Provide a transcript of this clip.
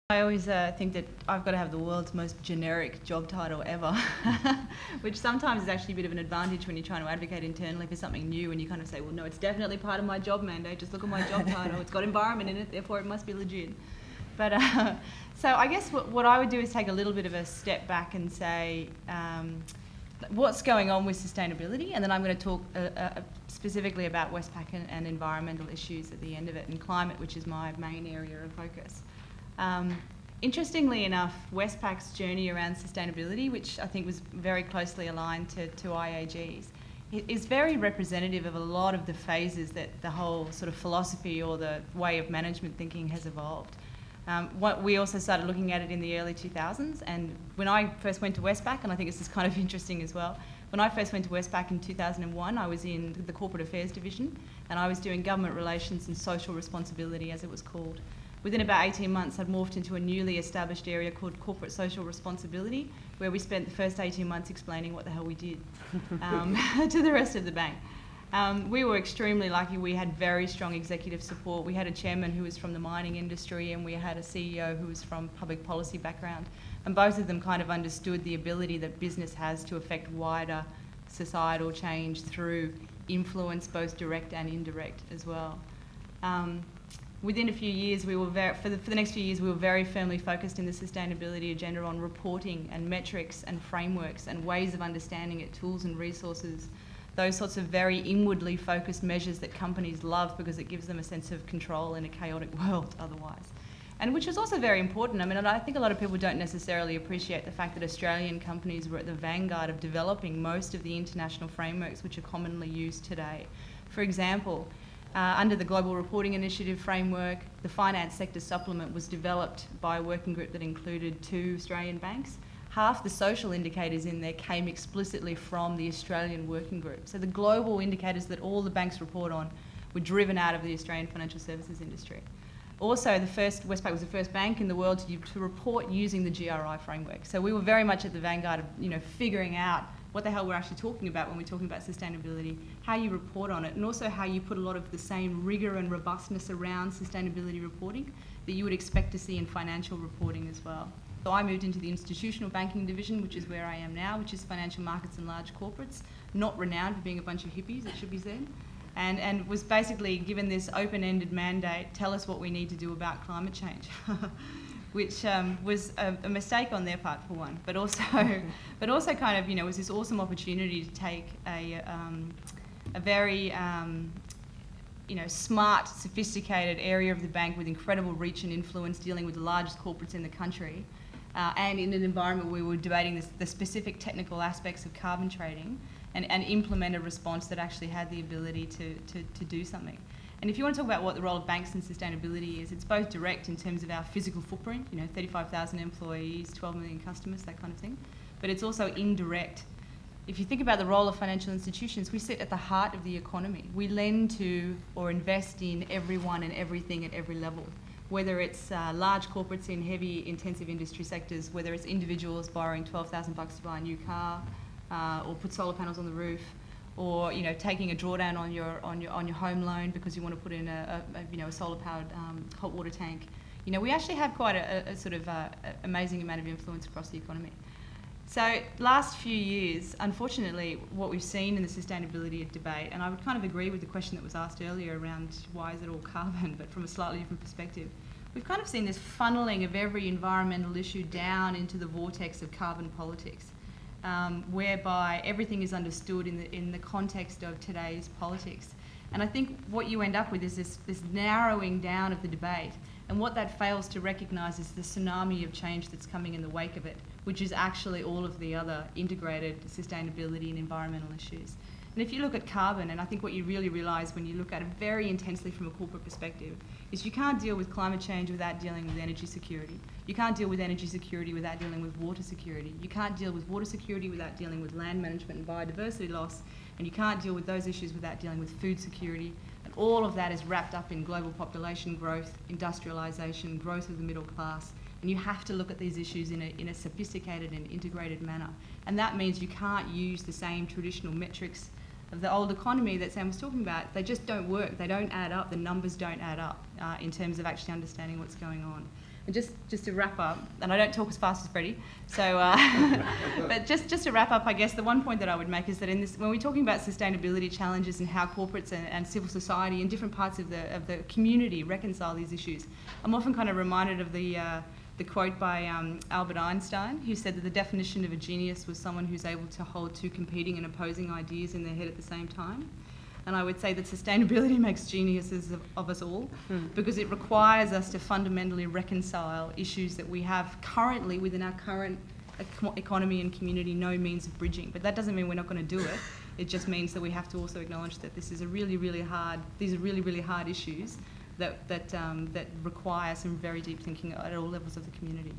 I always think that I've got to have the world's most generic job title ever, which sometimes is actually a bit of an advantage when you're trying to advocate internally for something new and you kind of say, well, no, it's definitely part of my job mandate, just look at my job title, it's got environment in it, therefore it must be legit. But so I guess what I would do is take a little bit of a step back and say, what's going on with sustainability, and then I'm going to talk specifically about Westpac and environmental issues at the end of it, and climate, which is my main area of focus. Interestingly enough, Westpac's journey around sustainability, which I think was very closely aligned to IAG's, is very representative of a lot of the phases that the whole sort of philosophy or the way of management thinking has evolved. We also started looking at it in the early 2000s, and when I first went to Westpac, and I think this is kind of interesting as well, when I first went to Westpac in 2001, I was in the Corporate Affairs Division, and I was doing government relations and social responsibility, as it was called. Within about 18 months, I'd morphed into a newly established area called Corporate Social Responsibility, where we spent the first 18 months explaining what the hell we did to the rest of the bank. We were extremely lucky. We had very strong executive support. We had a chairman who was from the mining industry, and we had a CEO who was from public policy background. And both of them kind of understood the ability that business has to affect wider societal change through influence, both direct and indirect as well. Within a few years, for the next few years, we were very firmly focused in the sustainability agenda on reporting and metrics and frameworks and ways of understanding it, tools and resources, those sorts of very inwardly focused measures that companies love because it gives them a sense of control in a chaotic world otherwise. And which is also very important. I mean, I think a lot of people don't necessarily appreciate the fact that Australian companies were at the vanguard of developing most of the international frameworks which are commonly used today. For example, under the Global Reporting Initiative framework, the finance sector supplement was developed by a working group that included 2 Australian banks. Half the social indicators in there came explicitly from the Australian working group. So the global indicators that all the banks report on were driven out of the Australian financial services industry. Also, Westpac was the first bank in the world to report using the GRI framework. So we were very much at the vanguard of figuring out what the hell we're actually talking about when we're talking about sustainability, how you report on it, and also how you put a lot of the same rigour and robustness around sustainability reporting that you would expect to see in financial reporting as well. So I moved into the institutional banking division, which is where I am now, which is financial markets and large corporates, not renowned for being a bunch of hippies, it should be said, and was basically given this open-ended mandate, tell us what we need to do about climate change. Which was a mistake on their part for one, but also kind of was this awesome opportunity to take a very smart, sophisticated area of the bank with incredible reach and influence, dealing with the largest corporates in the country, and in an environment where we were debating the specific technical aspects of carbon trading, and implement a response that actually had the ability to do something. And if you want to talk about what the role of banks in sustainability is, it's both direct in terms of our physical footprint, 35,000 employees, 12 million customers, that kind of thing. But it's also indirect. If you think about the role of financial institutions, we sit at the heart of the economy. We lend to or invest in everyone and everything at every level, whether it's large corporates in heavy intensive industry sectors, whether it's individuals borrowing $12,000 to buy a new car or put solar panels on the roof, or taking a drawdown on your home loan because you want to put in a solar-powered hot water tank. We actually have quite a sort of amazing amount of influence across the economy. So last few years, unfortunately, what we've seen in the sustainability debate, and I would kind of agree with the question that was asked earlier around why is it all carbon, but from a slightly different perspective, we've kind of seen this funneling of every environmental issue down into the vortex of carbon politics. Whereby everything is understood in the context of today's politics. And I think what you end up with is this narrowing down of the debate, and what that fails to recognise is the tsunami of change that's coming in the wake of it, which is actually all of the other integrated sustainability and environmental issues. And if you look at carbon, and I think what you really realise when you look at it very intensely from a corporate perspective, is you can't deal with climate change without dealing with energy security. You can't deal with energy security without dealing with water security. You can't deal with water security without dealing with land management and biodiversity loss. And you can't deal with those issues without dealing with food security. And all of that is wrapped up in global population growth, industrialisation, growth of the middle class. And you have to look at these issues in a sophisticated and integrated manner. And that means you can't use the same traditional metrics of the old economy that Sam was talking about. They just don't work. They don't add up. The numbers don't add up in terms of actually understanding what's going on. And just to wrap up, and I don't talk as fast as Freddie, so but just to wrap up, I guess the one point that I would make is that in this, when we're talking about sustainability challenges and how corporates and civil society and different parts of the community reconcile these issues, I'm often kind of reminded of the quote by Albert Einstein, who said that the definition of a genius was someone who's able to hold two competing and opposing ideas in their head at the same time. And I would say that sustainability makes geniuses of us all, because it requires us to fundamentally reconcile issues that we have currently within our current economy and community no means of bridging. But that doesn't mean we're not going to do it. It just means that we have to also acknowledge that this is a really hard issues that require some very deep thinking at all levels of the community.